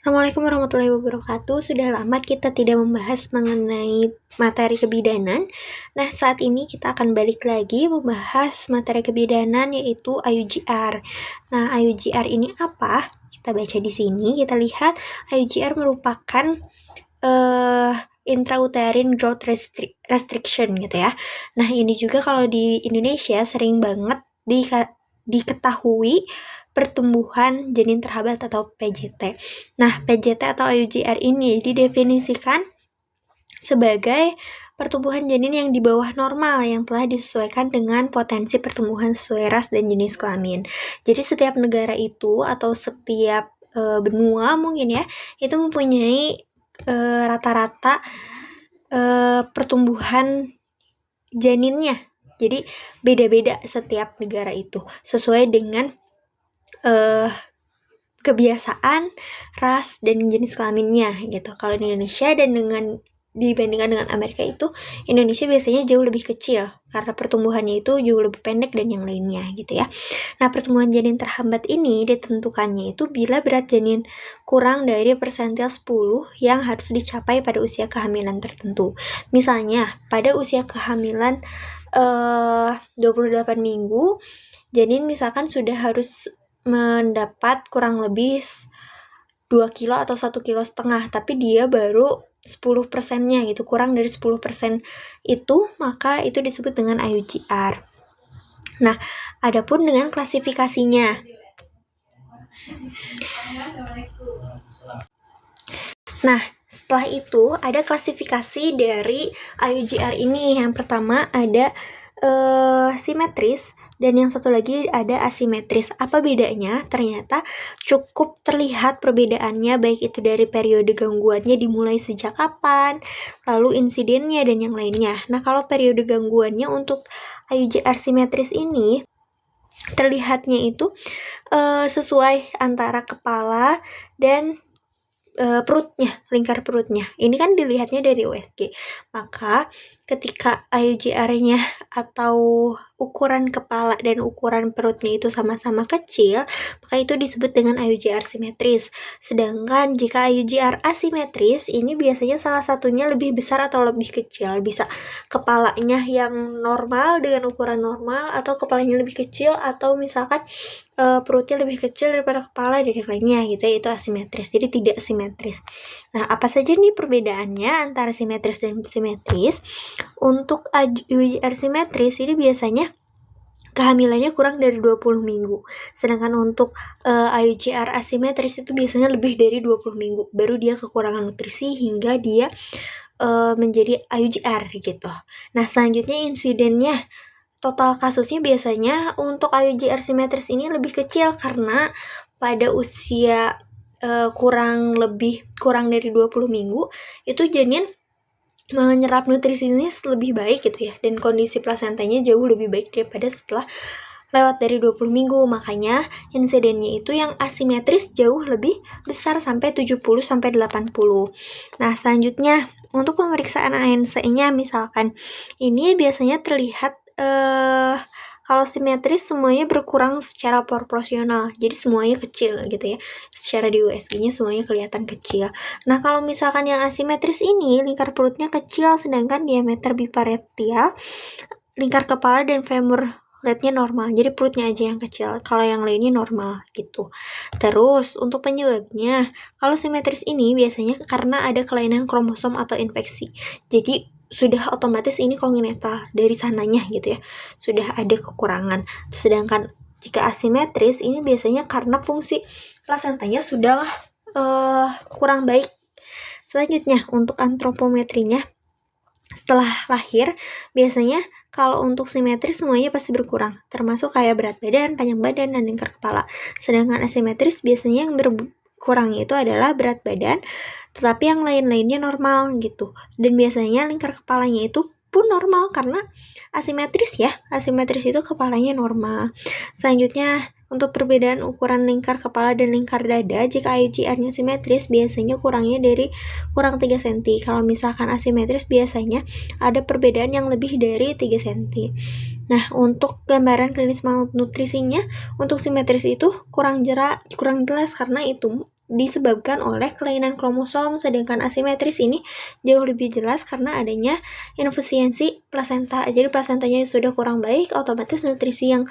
Assalamualaikum warahmatullahi wabarakatuh. Sudah lama kita tidak membahas mengenai materi kebidanan. Nah, saat ini kita akan balik lagi membahas materi kebidanan yaitu IUGR. Nah, IUGR ini apa? Kita baca di sini, kita lihat IUGR merupakan intrauterine growth restriction gitu ya. Nah, ini juga kalau di Indonesia sering banget diketahui pertumbuhan janin terhambat atau PJT. Nah, PJT atau IUGR ini didefinisikan sebagai pertumbuhan janin yang di bawah normal yang telah disesuaikan dengan potensi pertumbuhan sesuai ras dan jenis kelamin. Jadi setiap negara itu atau setiap benua mungkin ya, itu mempunyai rata-rata pertumbuhan janinnya. Jadi beda-beda setiap negara itu sesuai dengan kebiasaan, ras, dan jenis kelaminnya gitu. Kalau di Indonesia dan dibandingkan dengan Amerika itu, Indonesia biasanya jauh lebih kecil karena pertumbuhannya itu jauh lebih pendek dan yang lainnya gitu ya. Nah, pertumbuhan janin terhambat ini ditentukannya itu bila berat janin kurang dari persentil 10 yang harus dicapai pada usia kehamilan tertentu. Misalnya, pada usia kehamilan 28 minggu, janin misalkan sudah harus mendapat kurang lebih 2 kilo atau 1,5 kilo, tapi dia baru 10%-nya gitu, kurang dari 10% itu, maka itu disebut dengan IUGR. Nah, adapun dengan klasifikasinya. Nah, setelah itu ada klasifikasi dari IUGR ini. Yang pertama ada simetris, dan yang satu lagi ada asimetris. Apa bedanya? Ternyata cukup terlihat perbedaannya, baik itu dari periode gangguannya dimulai sejak kapan, lalu insidennya, dan yang lainnya. Nah, kalau periode gangguannya untuk IUGR simetris ini, terlihatnya itu sesuai antara kepala dan perutnya, lingkar perutnya. Ini kan dilihatnya dari USG. Maka ketika IUGR-nya atau ukuran kepala dan ukuran perutnya itu sama-sama kecil, maka itu disebut dengan IUGR simetris. Sedangkan jika IUGR asimetris, ini biasanya salah satunya lebih besar atau lebih kecil. Bisa kepalanya yang normal dengan ukuran normal, atau kepalanya lebih kecil, atau misalkan perutnya lebih kecil daripada kepala dan yang lainnya gitu ya, itu asimetris. Jadi tidak simetris. Nah, apa saja nih perbedaannya antara simetris dan simetris? Untuk IUGR simetris ini biasanya kehamilannya kurang dari 20 minggu. Sedangkan untuk IUGR asimetris itu biasanya lebih dari 20 minggu. Baru dia kekurangan nutrisi hingga dia menjadi IUGR gitu. Nah, selanjutnya insidennya. Total kasusnya biasanya untuk IUGR simetris ini lebih kecil karena pada usia kurang dari 20 minggu itu janin menyerap nutrisinya lebih baik gitu ya, dan kondisi plasentanya jauh lebih baik daripada setelah lewat dari 20 minggu. Makanya insidennya itu yang asimetris jauh lebih besar, sampai 70 sampai 80. Nah, selanjutnya untuk pemeriksaan ANC-nya misalkan, ini biasanya terlihat kalau simetris semuanya berkurang secara proporsional, jadi semuanya kecil gitu ya, secara di USG-nya semuanya kelihatan kecil. Nah, kalau misalkan yang asimetris ini lingkar perutnya kecil, sedangkan diameter biparetial, lingkar kepala dan femur lednya normal, jadi perutnya aja yang kecil, kalau yang lainnya normal gitu. Terus untuk penyebabnya, kalau simetris ini biasanya karena ada kelainan kromosom atau infeksi, jadi sudah otomatis ini kongenital dari sananya gitu ya, sudah ada kekurangan. Sedangkan jika asimetris ini biasanya karena fungsi plasentanya sudah kurang baik. Selanjutnya untuk antropometrinya, setelah lahir biasanya kalau untuk simetris semuanya pasti berkurang, termasuk kayak berat badan, panjang badan, dan lingkar kepala. Sedangkan asimetris biasanya yang berkurang itu adalah berat badan, tetapi yang lain-lainnya normal gitu. Dan biasanya lingkar kepalanya itu pun normal karena asimetris ya. Asimetris itu kepalanya normal. Selanjutnya untuk perbedaan ukuran lingkar kepala dan lingkar dada, jika IUGR-nya simetris biasanya kurang 3 cm. Kalau misalkan asimetris biasanya ada perbedaan yang lebih dari 3 cm. Nah, untuk gambaran klinis malnutrisinya, untuk simetris itu kurang jelas karena itu disebabkan oleh kelainan kromosom, sedangkan asimetris ini jauh lebih jelas karena adanya inefisiensi plasenta. Jadi plasentanya sudah kurang baik, otomatis nutrisi yang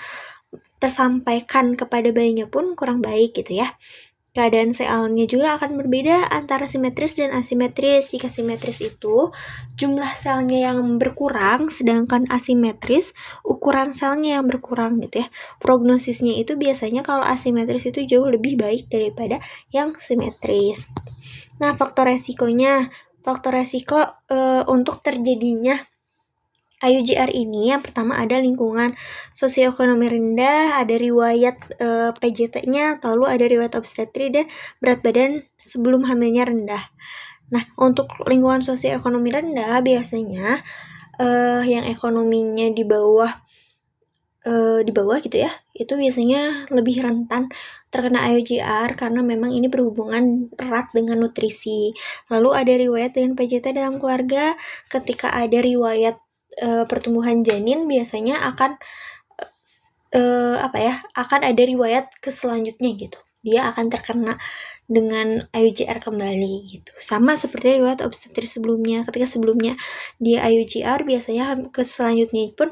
tersampaikan kepada bayinya pun kurang baik gitu ya. Keadaan selnya juga akan berbeda antara simetris dan asimetris. Jika simetris itu jumlah selnya yang berkurang, sedangkan asimetris ukuran selnya yang berkurang gitu ya. Prognosisnya itu biasanya kalau asimetris itu jauh lebih baik daripada yang simetris. Nah, faktor resikonya, untuk terjadinya IUGR ini yang pertama ada lingkungan sosioekonomi rendah, ada riwayat PJT-nya, lalu ada riwayat obstetri dan berat badan sebelum hamilnya rendah. Nah, untuk lingkungan sosioekonomi rendah biasanya yang ekonominya di bawah gitu ya, itu biasanya lebih rentan terkena IUGR karena memang ini berhubungan erat dengan nutrisi. Lalu ada riwayat dengan PJT dalam keluarga. Ketika ada riwayat pertumbuhan janin biasanya akan akan ada riwayat ke selanjutnya gitu. Dia akan terkena dengan IUGR kembali gitu. Sama seperti riwayat obstetris sebelumnya. Ketika sebelumnya dia IUGR biasanya ke selanjutnya pun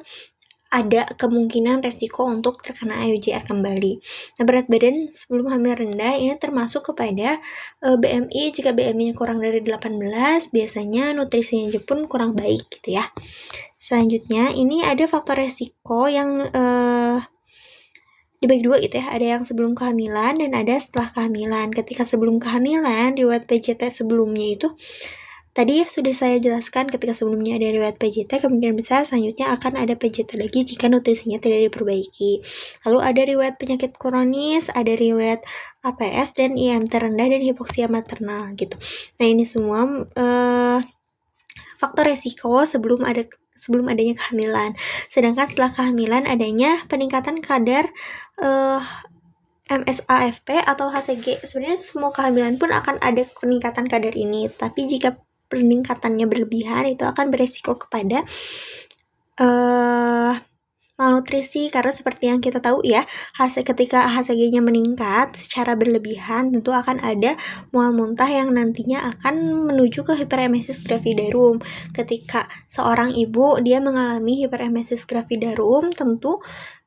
ada kemungkinan resiko untuk terkena IUGR kembali. Nah, berat badan sebelum hamil rendah ini termasuk kepada BMI. Jika BMI-nya kurang dari 18, biasanya nutrisinya pun kurang baik gitu ya. Selanjutnya, ini ada faktor resiko yang dibagi dua gitu ya. Ada yang sebelum kehamilan dan ada setelah kehamilan. Ketika sebelum kehamilan, riwayat PJT sebelumnya itu tadi sudah saya jelaskan, ketika sebelumnya ada riwayat PJT, kemungkinan besar selanjutnya akan ada PJT lagi jika nutrisinya tidak diperbaiki. Lalu ada riwayat penyakit kronis, ada riwayat APS dan IMT rendah dan hipoksia maternal gitu. Nah, ini semua faktor resiko sebelum adanya kehamilan. Sedangkan setelah kehamilan adanya peningkatan kadar MSAFP atau HCG. Sebenarnya semua kehamilan pun akan ada peningkatan kadar ini, tapi jika peningkatannya berlebihan itu akan beresiko kepada malnutrisi, karena seperti yang kita tahu ya, ketika HCG-nya meningkat secara berlebihan tentu akan ada mual muntah yang nantinya akan menuju ke hiperemesis gravidarum. Ketika seorang ibu dia mengalami hiperemesis gravidarum, tentu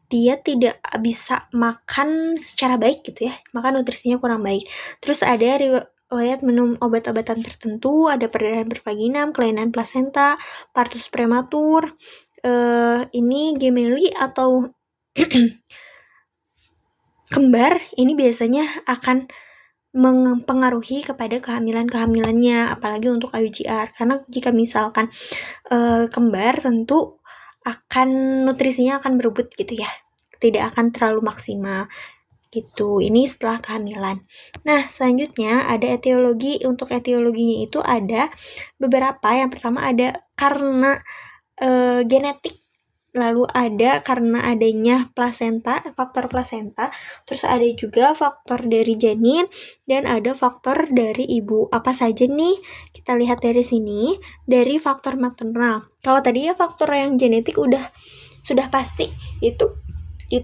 dia tidak bisa makan secara baik gitu ya, maka nutrisinya kurang baik. Terus ada riwayat minum obat-obatan tertentu, ada perdarahan bervaginam, kelainan plasenta, partus prematur, ini gemeli atau kembar, ini biasanya akan mempengaruhi kepada kehamilannya, apalagi untuk IUGR. Karena jika misalkan kembar, tentu akan nutrisinya akan berebut gitu ya, tidak akan terlalu maksimal gitu. Ini setelah kehamilan. Nah, selanjutnya ada etiologi. Untuk etiologinya itu ada beberapa. Yang pertama ada karena genetik, lalu ada karena adanya plasenta, faktor plasenta, terus ada juga faktor dari janin, dan ada faktor dari ibu. Apa saja nih? Kita lihat dari sini, dari faktor maternal. Kalau tadi ya faktor yang genetik sudah pasti, itu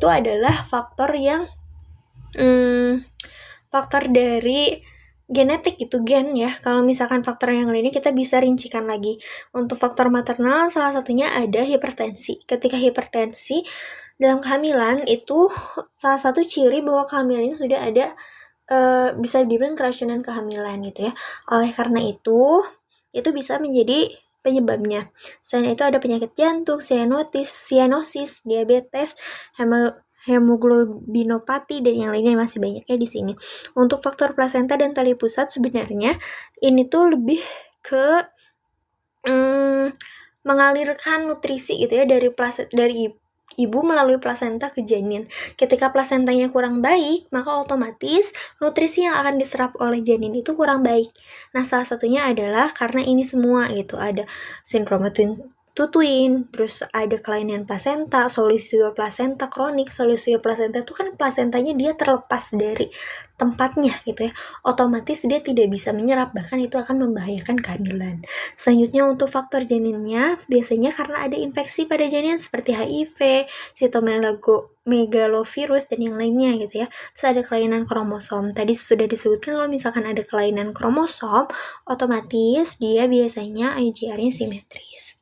adalah faktor yang faktor dari genetik itu, gen ya. Kalau misalkan faktor yang lainnya kita bisa rincikan lagi. Untuk faktor maternal salah satunya ada hipertensi. Ketika hipertensi dalam kehamilan itu salah satu ciri bahwa kehamilan ini sudah ada bisa dibilang keracunan kehamilan gitu ya. Oleh karena itu bisa menjadi penyebabnya. Selain itu ada penyakit jantung, sianosis, diabetes, hemoglobinopati, dan yang lainnya masih banyaknya di sini. Untuk faktor plasenta dan tali pusat sebenarnya ini tuh lebih ke mengalirkan nutrisi gitu ya dari ibu melalui plasenta ke janin. Ketika plasentanya kurang baik, maka otomatis nutrisi yang akan diserap oleh janin itu kurang baik. Nah, salah satunya adalah karena ini semua gitu. Ada sindrom twin tutuin, terus ada kelainan plasenta, solusio plasenta kronik. Solusio plasenta itu kan plasentanya dia terlepas dari tempatnya gitu ya, otomatis dia tidak bisa menyerap, bahkan itu akan membahayakan kehamilan. Selanjutnya untuk faktor janinnya, biasanya karena ada infeksi pada janin seperti HIV, cytomegalovirus dan yang lainnya gitu ya. Terus ada kelainan kromosom. Tadi sudah disebutkan kalau misalkan ada kelainan kromosom, otomatis dia biasanya IUGR-nya simetris.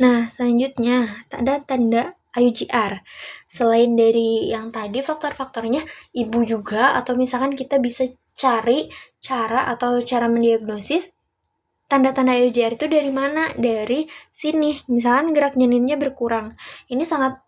Nah, selanjutnya ada tanda IUGR. Selain dari yang tadi faktor-faktornya, ibu juga atau misalkan kita bisa cari cara mendiagnosis tanda-tanda IUGR itu dari mana? Dari sini. Misalkan gerak janinnya berkurang. Ini sangat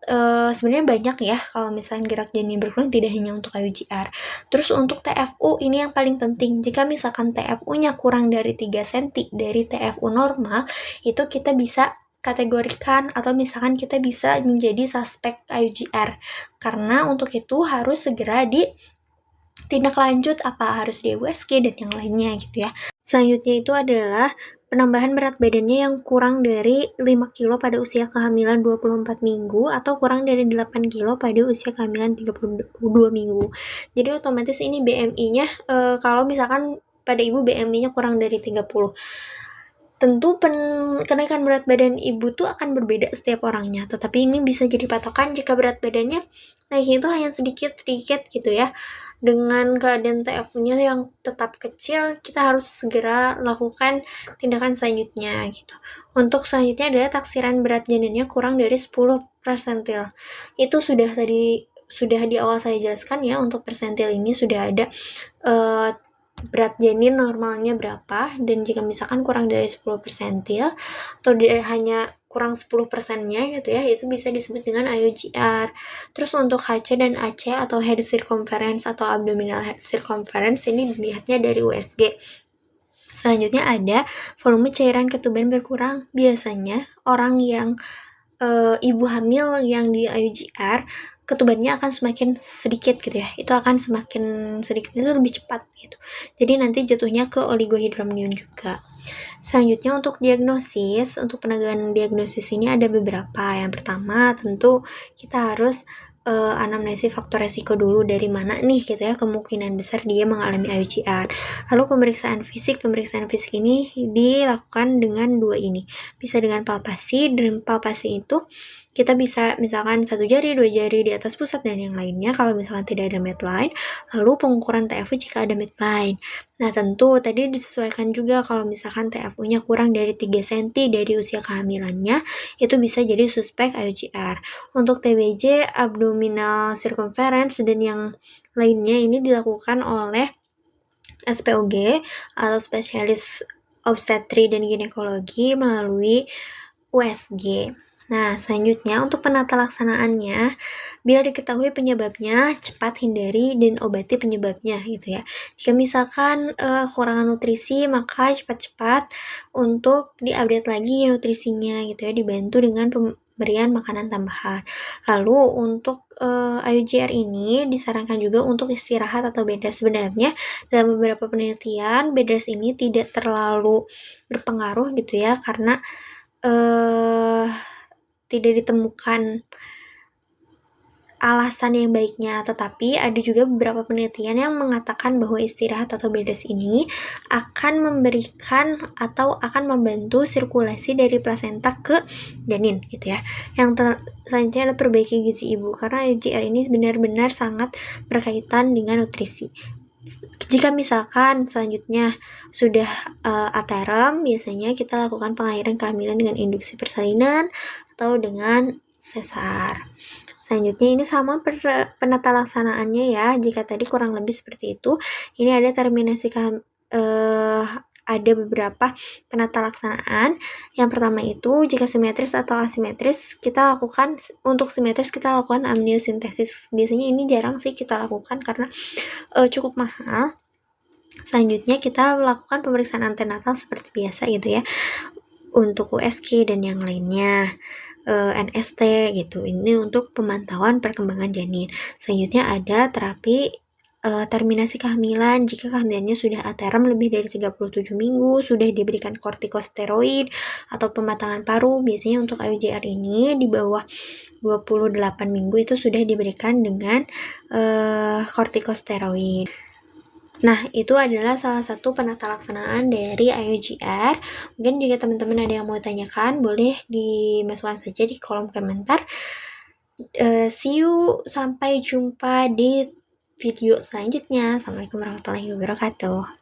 sebenarnya banyak ya kalau misalkan gerak janin berkurang, tidak hanya untuk IUGR. Terus untuk TFU ini yang paling penting. Jika misalkan TFU-nya kurang dari 3 cm dari TFU normal, itu kita bisa kategorikan atau misalkan kita bisa menjadi suspek IUGR. Karena untuk itu harus segera tindak lanjut, apa harus di USG dan yang lainnya gitu ya. Selanjutnya itu adalah penambahan berat badannya yang kurang dari 5 kilo pada usia kehamilan 24 minggu atau kurang dari 8 kilo pada usia kehamilan 32 minggu. Jadi otomatis ini BMI-nya kalau misalkan pada ibu BMI-nya kurang dari 30. Tentu kenaikan berat badan ibu tuh akan berbeda setiap orangnya, tetapi ini bisa jadi patokan jika berat badannya naiknya itu hanya sedikit-sedikit gitu ya. Dengan keadaan TFU-nya yang tetap kecil, kita harus segera lakukan tindakan selanjutnya gitu. Untuk selanjutnya adalah taksiran berat janinnya kurang dari 10 persentil. Itu sudah di awal saya jelaskan ya, untuk persentil ini sudah ada berat janin normalnya berapa, dan jika misalkan kurang dari 10 persentil atau hanya kurang 10%-nya gitu ya, itu bisa disebut dengan IUGR. Terus untuk HC dan AC atau head circumference atau abdominal head circumference ini dilihatnya dari USG. Selanjutnya ada volume cairan ketuban berkurang. Biasanya orang yang ibu hamil yang di IUGR, ketubannya akan semakin sedikit gitu ya, itu akan semakin sedikit, itu lebih cepat gitu, jadi nanti jatuhnya ke oligohydramnion juga. Selanjutnya untuk diagnosis, untuk penegakan diagnosis ini ada beberapa. Yang pertama tentu kita harus anamnesis faktor resiko dulu, dari mana nih gitu ya kemungkinan besar dia mengalami IUGR. Lalu pemeriksaan fisik ini dilakukan dengan dua ini, bisa dengan palpasi, dan palpasi itu kita bisa misalkan 1 jari, 2 jari di atas pusat dan yang lainnya kalau misalkan tidak ada midline. Lalu pengukuran TFU jika ada midline. Nah tentu tadi disesuaikan juga, kalau misalkan TFU-nya kurang dari 3 cm dari usia kehamilannya, itu bisa jadi suspek IUGR. Untuk TBJ, abdominal circumference dan yang lainnya ini dilakukan oleh SPOG atau spesialis obstetri dan ginekologi melalui USG. Nah, selanjutnya untuk penata laksanaannya, bila diketahui penyebabnya, cepat hindari dan obati penyebabnya gitu ya. Jika misalkan kekurangan nutrisi, maka cepat-cepat untuk diupdate lagi nutrisinya gitu ya, dibantu dengan pemberian makanan tambahan. Lalu untuk IUGR ini disarankan juga untuk istirahat atau bed rest. Sebenarnya dalam beberapa penelitian bed rest ini tidak terlalu berpengaruh gitu ya, karena tidak ditemukan alasan yang baiknya, tetapi ada juga beberapa penelitian yang mengatakan bahwa istirahat atau bed rest ini akan memberikan atau akan membantu sirkulasi dari plasenta ke janin gitu ya. Yang selanjutnya adalah perbaiki gizi ibu, karena IUGR ini benar-benar sangat berkaitan dengan nutrisi. Jika misalkan selanjutnya sudah aterem, biasanya kita lakukan pengairan kehamilan dengan induksi persalinan atau dengan sesar. Selanjutnya ini sama penata laksanaannya ya, jika tadi kurang lebih seperti itu. Ini ada terminasi ada beberapa penata laksanaan. Yang pertama itu jika simetris atau asimetris, kita lakukan untuk simetris kita lakukan amniosintesis. Biasanya ini jarang sih kita lakukan karena cukup mahal. Selanjutnya kita lakukan pemeriksaan antenatal seperti biasa gitu ya, untuk USG dan yang lainnya, NST gitu. Ini untuk pemantauan perkembangan janin. Selanjutnya ada terapi terminasi kehamilan jika kehamilannya sudah aterem lebih dari 37 minggu, sudah diberikan kortikosteroid atau pematangan paru. Biasanya untuk IUGR ini di bawah 28 minggu itu sudah diberikan dengan kortikosteroid. Nah, itu adalah salah satu penata laksanaan dari IUGR. Mungkin jika teman-teman ada yang mau tanyakan, boleh dimasukkan saja di kolom komentar. See you, sampai jumpa di video selanjutnya. Assalamualaikum warahmatullahi wabarakatuh.